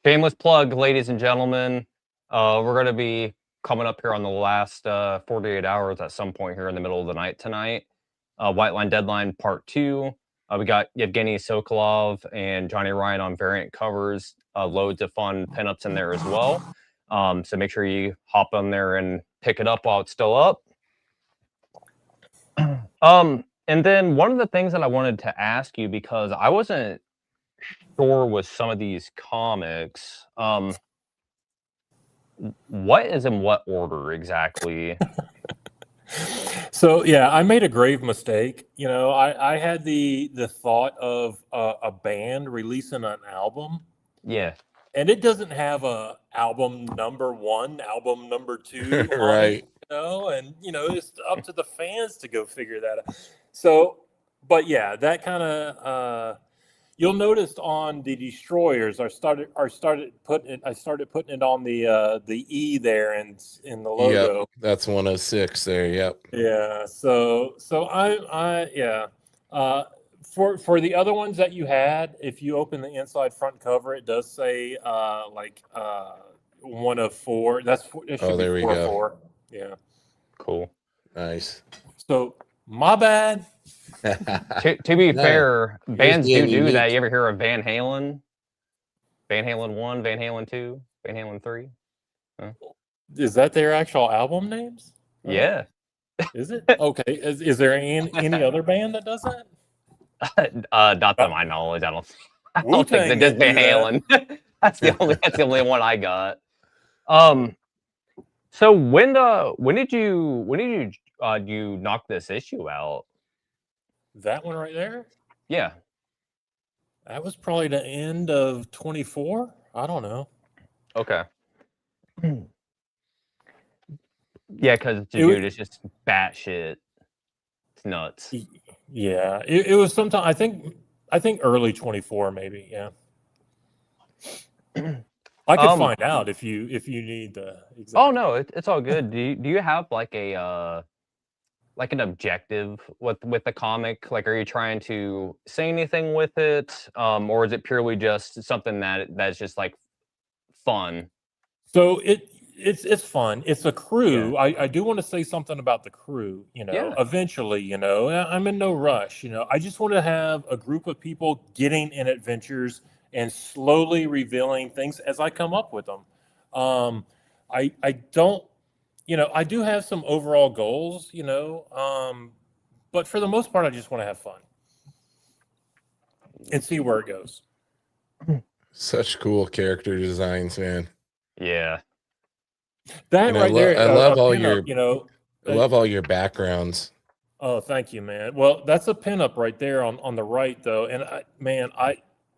Shameless plug, ladies and gentlemen. We're going to be coming up here on the last 48 hours at some point here in the middle of the night tonight. White Line Deadline Part 2. We got Yevgeny Sokolov and Johnny Ryan on variant covers. Loads of fun pinups in there as well. So make sure you hop on there and pick it up while it's still up. And then one of the things that I wanted to ask you, because I wasn't sure with some of these comics, what is in what order exactly? So yeah, I made a grave mistake. I had the thought of a band releasing an album, Yeah. and it doesn't have a album number one, album number two on it. Right. And it's up to the fans to go figure that out. So, but yeah, that kind of you'll notice on the Destroyers, I started putting it on the E there in the logo. Yep. That's 106 there. Yep. Yeah. So I yeah. For the other ones that you had, if you open the inside front cover, it does say one of four. It should there be we go. 4. Yeah. Cool. Nice. So my bad. To be fair, bands being do unique. that. You ever hear of Van Halen? Van Halen 1, Van Halen 2, Van Halen 3? Is that their actual album names? Yeah. Is it? Okay. Is there any other band that does that? Not to my knowledge. I don't think Wu-Tang that just Van didn't do Halen. That's the only one I got. So when did you knock this issue out? That one right there? Yeah. That was probably the end of 24. I don't know. Okay. Yeah, because dude, it's just batshit. It's nuts. Yeah, it was sometime. I think early 24, maybe. Yeah. I could find out if you need the exact. Oh no, it's all good. Do you have like a like an objective with the comic? Like, are you trying to say anything with it, or is it purely just something that's just like fun? So it's fun. It's a crew. Yeah. I do want to say something about the crew. Eventually, I'm in no rush. I just want to have a group of people getting in adventures and slowly revealing things as I come up with them. I don't. I do have some overall goals, but for the most part, I just want to have fun and see where it goes. Such cool character designs, man. Yeah. That right there. I love all your, I love all your backgrounds. Oh, thank you, man. Well, that's a pinup right there on the right, though. And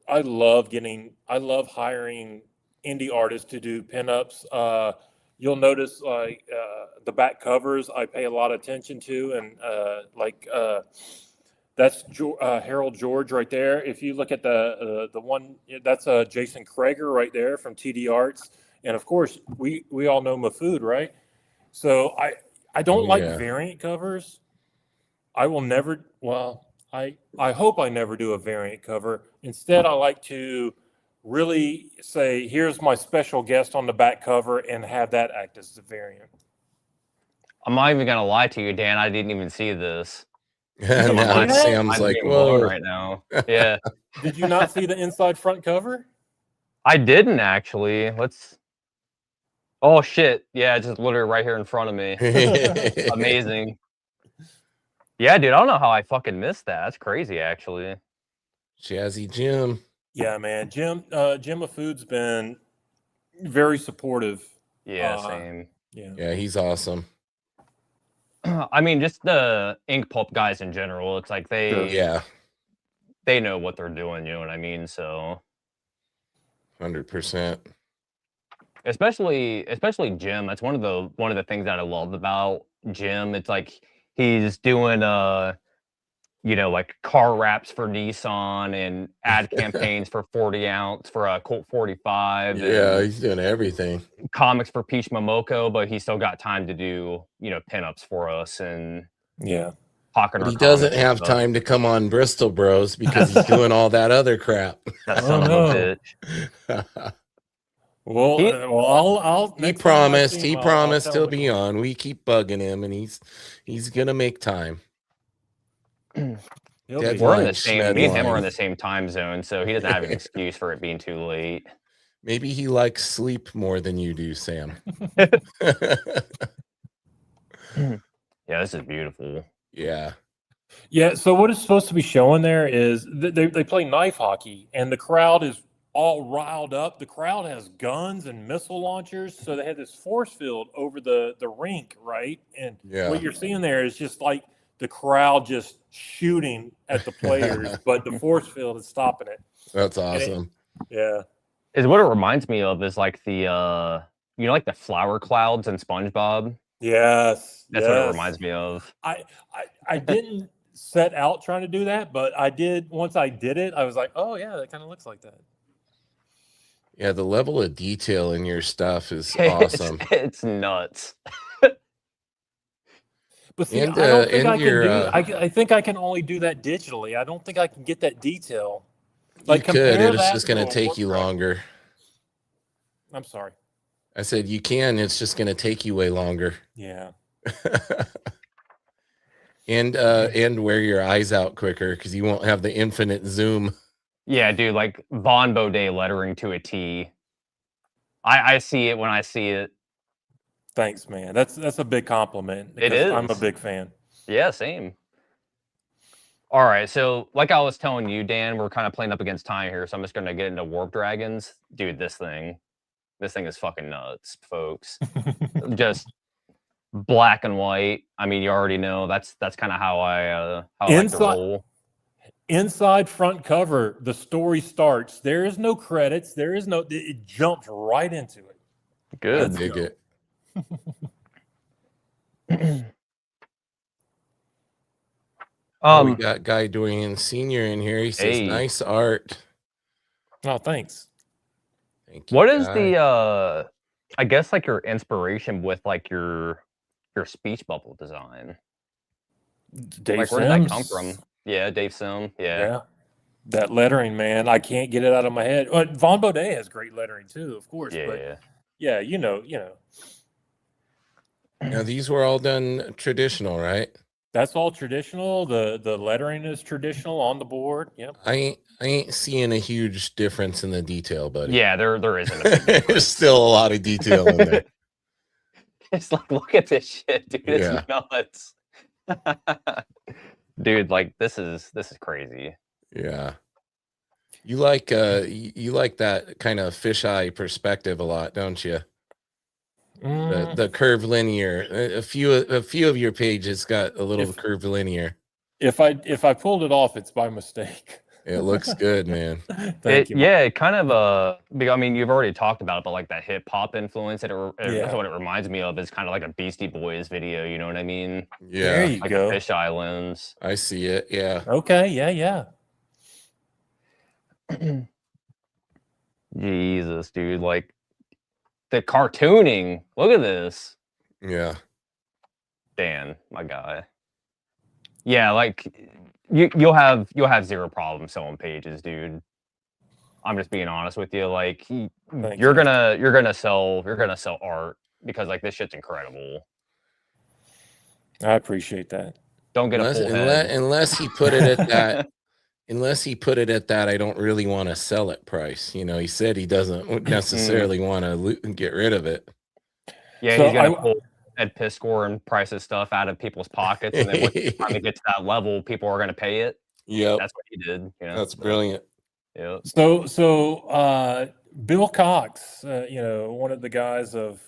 I love hiring indie artists to do pinups. You'll notice the back covers I pay a lot of attention to, and that's Harold George right there. If you look at the one, that's Jason Krager right there from TD Arts, and of course we all know Mafood, right? So I don't like variant covers. I will never. Well, I hope I never do a variant cover. Instead, I like to really say, here's my special guest on the back cover, and have that act as the variant. I'm not even gonna lie to you, Dan. I didn't even see this. Now Sam's like, whoa, right now. Yeah. Did you not see the inside front cover? I didn't actually. Oh shit! Yeah, it's just literally right here in front of me. Amazing. Yeah, dude. I don't know how I fucking missed that. That's crazy, actually. Jazzy Jim. Yeah, man. Jim Mafood's been very supportive. Yeah, same. Yeah, he's awesome. I mean, just the ink pulp guys in general. It's like they know what they're doing. You know what I mean? So 100%. Especially Jim. That's one of the things that I love about Jim. It's like he's doing like car wraps for Nissan and ad campaigns for 40 ounce for a Colt 45. Yeah, he's doing everything. Comics for Peach Momoko, but he's still got time to do pinups for us and But he doesn't have time to come on Bristol Bros because he's doing all that other crap. That son of a bitch. Well, he promised he'll be on. We keep bugging him, and he's gonna make time. We're in the same. Me and him are in the same time zone, so he doesn't have an excuse for it being too late. Maybe he likes sleep more than you do, Sam. Yeah, this is beautiful. Yeah. So what it's supposed to be showing there is they play knife hockey, and the crowd is all riled up. The crowd has guns and missile launchers, so they had this force field over the rink, right? And what you're seeing there is just like the crowd just shooting at the players, but the force field is stopping it. That's awesome. Yeah. Is what it reminds me of is like the you know, like the flower clouds in SpongeBob. Yes. That's what it reminds me of. I didn't set out trying to do that, but I did. Once I did it, I was like, oh yeah, that kind of looks like that. Yeah, the level of detail in your stuff is awesome. It's nuts. But see, I don't think I can do. I think I can only do that digitally. I don't think I can get that detail. Like, you could. It's just going to take you longer. I'm sorry. I said you can. It's just going to take you way longer. Yeah. And wear your eyes out quicker because you won't have the infinite zoom. Yeah, dude, like Von Baudet lettering to a T. I see it when I see it. Thanks, man. That's a big compliment. It is. I'm a big fan. Yeah, same. All right, so like I was telling you, Dan, we're kind of playing up against time here, so I'm just going to get into Warp Dragons. Dude, this thing is fucking nuts, folks. Just black and white. I mean, you already know that's kind of how I like to roll. Inside front cover, the story starts. There is no credits. There is no. It jumps right into it. Good. Dig it. We got Guy Dorian Sr. in here. He says, "Nice art." Oh, thanks. Thank you. What is the I guess like your inspiration with like your speech bubble design? Dave like, where Sims. did that come from? Yeah, Dave Sim. Yeah. That lettering, man, I can't get it out of my head. But Von Baudet has great lettering too, of course. Yeah. But yeah, you know. Now these were all done traditional, right? That's all traditional. The lettering is traditional on the board. Yep. I ain't seeing a huge difference in the detail, buddy. Yeah, there isn't. A big There's still a lot of detail in there. It's like, look at this shit, dude. It's nuts. Dude, like this is crazy. Yeah. You like that kind of fisheye perspective a lot, don't you? The curved linear. A few of your pages got a little curved linear. If I pulled it off, it's by mistake. It looks good, man. Thank you. Yeah, it kind of I mean, you've already talked about it, but like that hip hop influence, that's what it reminds me of. Is kind of like a Beastie Boys video. You know what I mean? Yeah. There you like go. A fisheye lens. I see it. Yeah. Okay. Yeah. Jesus, dude, like the cartooning. Look at this. Yeah. Dan, my guy. Yeah, like you'll have zero problem selling pages, dude. I'm just being honest with you. Like you're gonna sell art because like this shit's incredible. I appreciate that. Don't get a full head. Unless he put it at that. Unless he put it at that, I don't really want to sell it price. You know, he said he doesn't necessarily want to get rid of it. Yeah, so he's gonna pull Ed Piscor and price his stuff out of people's pockets, and then when it finally gets to that level, people are gonna pay it. Yeah, that's what he did. You know? That's brilliant. Yeah. So Bill Cox, one of the guys of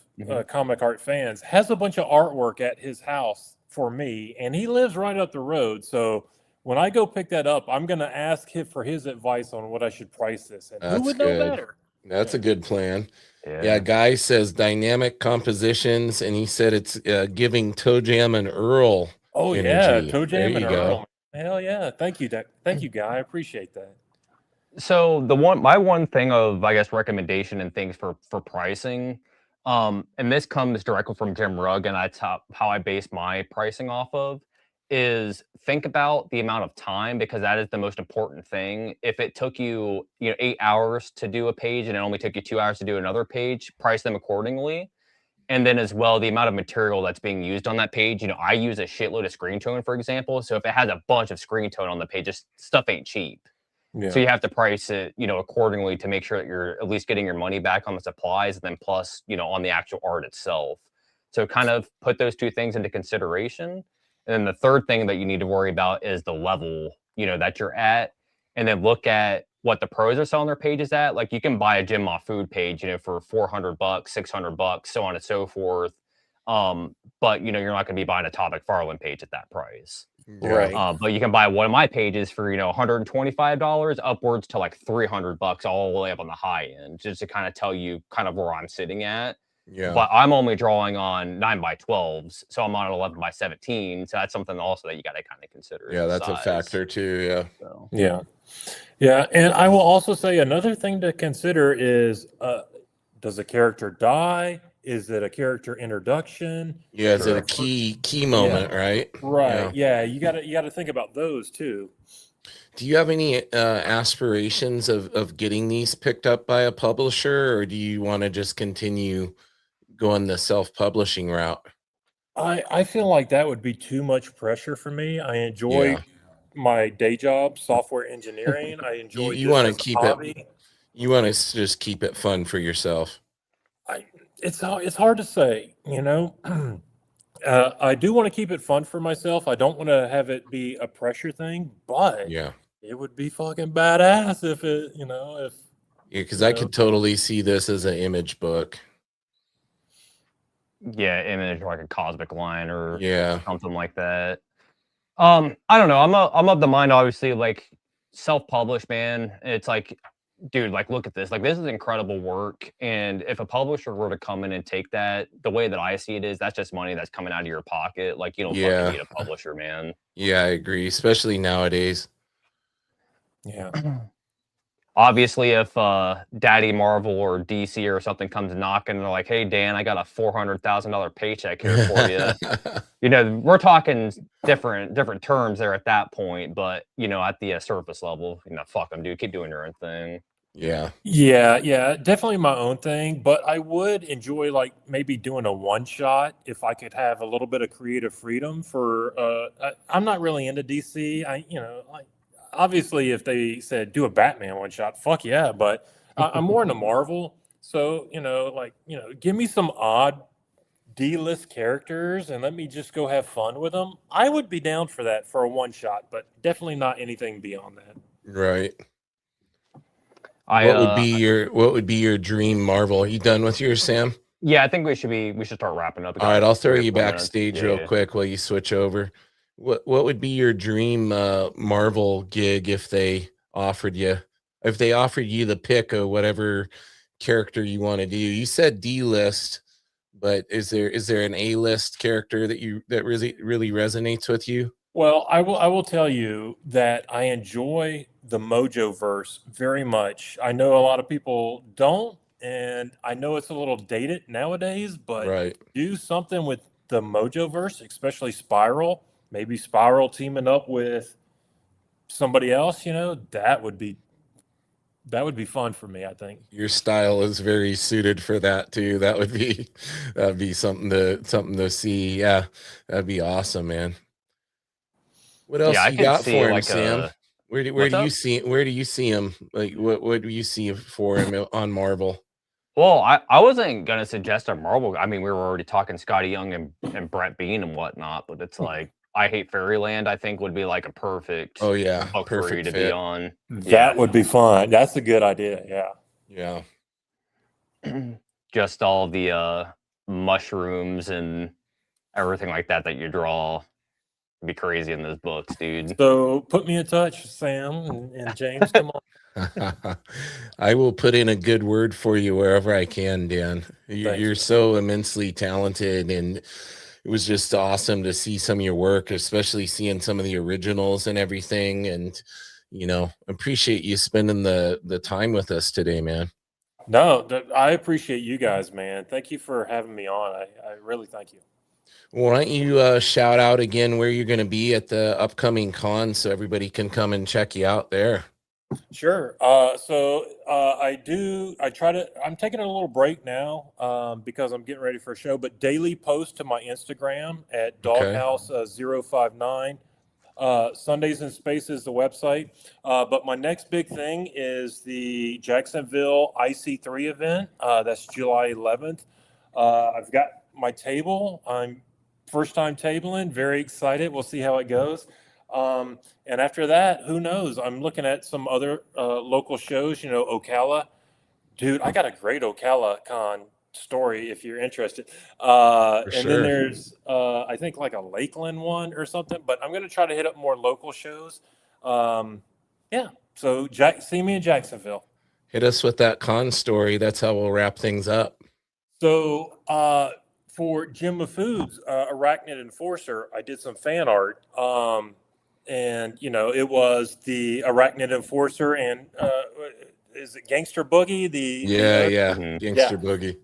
Comic Art Fans, has a bunch of artwork at his house for me, and he lives right up the road. So when I go pick that up, I'm going to ask him for his advice on what I should price this. And who would know better? That's a good plan. Yeah, Guy says dynamic compositions, and he said it's giving Toe Jam and Earl. Oh, energy. Yeah, Toe Jam and Earl. Hell yeah. Thank you, Guy. I appreciate that. So my one thing of, I guess, recommendation and things for pricing, and this comes directly from Jim Rugg, and that's how I base my pricing off of, is think about the amount of time, because that is the most important thing. If it took you 8 hours to do a page and it only took you 2 hours to do another page, price them accordingly. And then as well, the amount of material that's being used on that page. I use a shitload of screen tone, for example. So if it has a bunch of screen tone on the page, stuff ain't cheap. Yeah. So you have to price it, accordingly to make sure that you're at least getting your money back on the supplies, and then plus, on the actual art itself. So kind of put those two things into consideration. And then the third thing that you need to worry about is the level, that you're at, and then look at, what the pros are selling their pages at. Like you can buy a Jim Ma Food page, for $400, $600, so on and so forth. But you're not going to be buying a Todd McFarlane page at that price. Right. But you can buy one of my pages for $125 upwards to like $300 all the way up on the high end, just to kind of tell you kind of where I'm sitting at. Yeah. But I'm only drawing on 9x12s, so I'm on 11x17. So that's something also that you got to kind of consider. Yeah, that's a factor too. Yeah. So. Yeah, and I will also say another thing to consider is, does a character die? Is it a character introduction? Yeah, is it a key moment, right? Right. Yeah, you gotta think about those too. Do you have any aspirations of getting these picked up by a publisher, or do you want to just continue going the self-publishing route? I feel like that would be too much pressure for me. I enjoy my day job, software engineering. I enjoy you want to keep hobby. You want to just keep it fun for yourself. It's hard to say, I do want to keep it fun for myself. I don't want to have it be a pressure thing, but it would be fucking badass if it, because I could totally see this as an image book. Yeah, image like a cosmic line or something like that. I don't know. I'm of the mind, obviously, like self-published, man. It's like, dude, like look at this. Like this is incredible work. And if a publisher were to come in and take that, the way that I see it is that's just money that's coming out of your pocket. Like you don't fucking need a publisher, man. Yeah, I agree, especially nowadays. Yeah. Obviously, if Daddy Marvel or DC or something comes knocking, and they're like, "Hey, Dan, I got a $400,000 paycheck here for you." We're talking different terms there at that point. But at the surface level, fuck them, dude. Keep doing your own thing. Yeah, definitely my own thing. But I would enjoy like maybe doing a one shot if I could have a little bit of creative freedom. For I'm not really into DC. Obviously, if they said do a Batman one shot, fuck yeah. But I'm more into Marvel. So, give me some odd D-list characters and let me just go have fun with them. I would be down for that for a one shot, but definitely not anything beyond that. Right. What would be your dream Marvel? Are you done with yours, Sam? Yeah, I think we should start wrapping up. All right, I'll throw you backstage real quick while you switch over. What would be your dream Marvel gig if they offered you the pick of whatever character you want to do? You said D-list, but is there an A-list character that really resonates with you? Well, I will tell you that I enjoy the Mojo verse very much. I know a lot of people don't, and I know it's a little dated nowadays, but do something with the Mojo verse, especially Spiral. Maybe Spiral teaming up with somebody else, that would be fun for me, I think. Your style is very suited for that too. That'd be something to see. Yeah, that'd be awesome, man. What else you got for him, like Sam? Where do you see him? Like what do you see for him on Marvel? Well, I wasn't gonna suggest a Marvel. I mean, we were already talking Scotty Young and Brett Bean and whatnot, but it's like I Hate Fairyland, I think would be like a perfect book for you to be on. That would be fun. That's a good idea. Yeah. Just all the mushrooms and everything like that you draw would be crazy in those books, dude. So put me in touch, Sam and James. Come on. I will put in a good word for you wherever I can, Dan. You're so immensely talented, and it was just awesome to see some of your work, especially seeing some of the originals and everything. And, appreciate you spending the time with us today, man. No, I appreciate you guys, man. Thank you for having me on. I really thank you. Why don't you shout out again where you're going to be at the upcoming con so everybody can come and check you out there? Sure. I'm taking a little break now because I'm getting ready for a show, but daily post to my Instagram at doghouse059. Sundays in Space is the website. But my next big thing is the Jacksonville IC3 event. That's July 11th. I've got my table. I'm first time tabling, very excited. We'll see how it goes. And after that, who knows? I'm looking at some other local shows. Ocala, dude. I got a great Ocala con story if you're interested. For And then sure. there's I think like a Lakeland one or something. But I'm gonna try to hit up more local shows. Yeah. So see me in Jacksonville. Hit us with that con story. That's how we'll wrap things up. So for Jim of Foods, Arachnid Enforcer, I did some fan art. And it was the Arachnid Enforcer and is it Gangster Boogie? Gangster Boogie.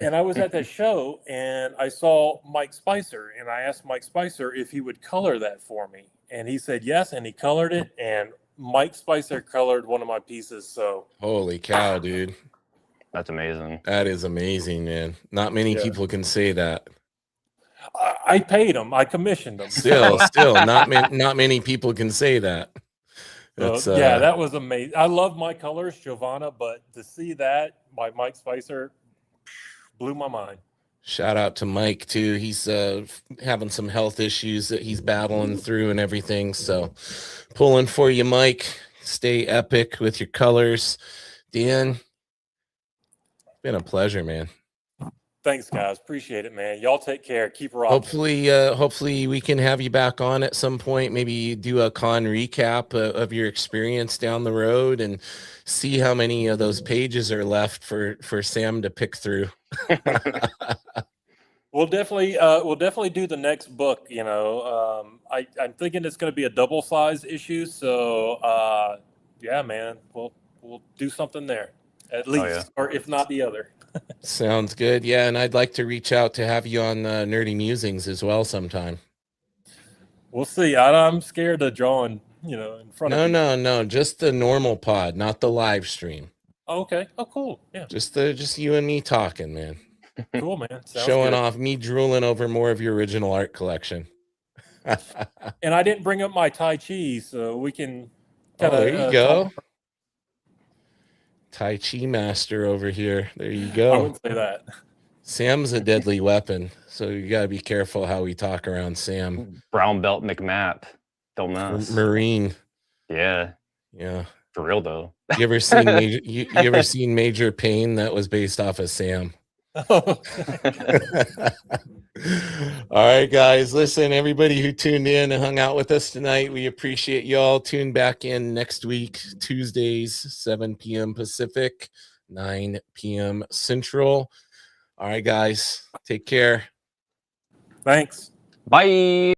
And I was at that show and I saw Mike Spicer and I asked Mike Spicer if he would color that for me. And he said yes, and he colored it. And Mike Spicer colored one of my pieces. So holy cow, dude. That's amazing. That is amazing, man. Not many people can say that. I paid him. I commissioned him. Still, not many people can say that. That was amazing. I love my colors, Giovanna, but to see that by Mike Spicer blew my mind. Shout out to Mike too. He's having some health issues that he's battling through and everything. So pulling for you, Mike. Stay epic with your colors. Dan, it's been a pleasure, man. Thanks, guys. Appreciate it, man. Y'all take care. Keep rocking. Hopefully we can have you back on at some point. Maybe do a con recap of your experience down the road and see how many of those pages are left for Sam to pick through. We'll definitely do the next book. I'm thinking it's going to be a double size issue. So yeah, man, we'll do something there at least, or if not the other. Sounds good. Yeah, and I'd like to reach out to have you on Nerdy Musings as well sometime. We'll see. I'm scared of drawing, in front of you. No, just the normal pod, not the live stream. Oh, okay. Oh, cool. Yeah. Just you and me talking, man. Cool, man. Sounds Showing good. off, me drooling over more of your original art collection. And I didn't bring up my Tai Chi, so we can there you go. Tai Chi master over here. There you go. I wouldn't say that. Sam's a deadly weapon, so you got to be careful how we talk around Sam. Brown belt McMap. Don't mess. Marine. Yeah. For real though. You ever seen you ever seen Major Pain? That was based off of Sam. All right, guys. Listen, everybody who tuned in and hung out with us tonight, we appreciate y'all. Tune back in next week, Tuesdays, 7 p.m. Pacific, 9 p.m. Central. All right, guys. Take care. Thanks. Bye.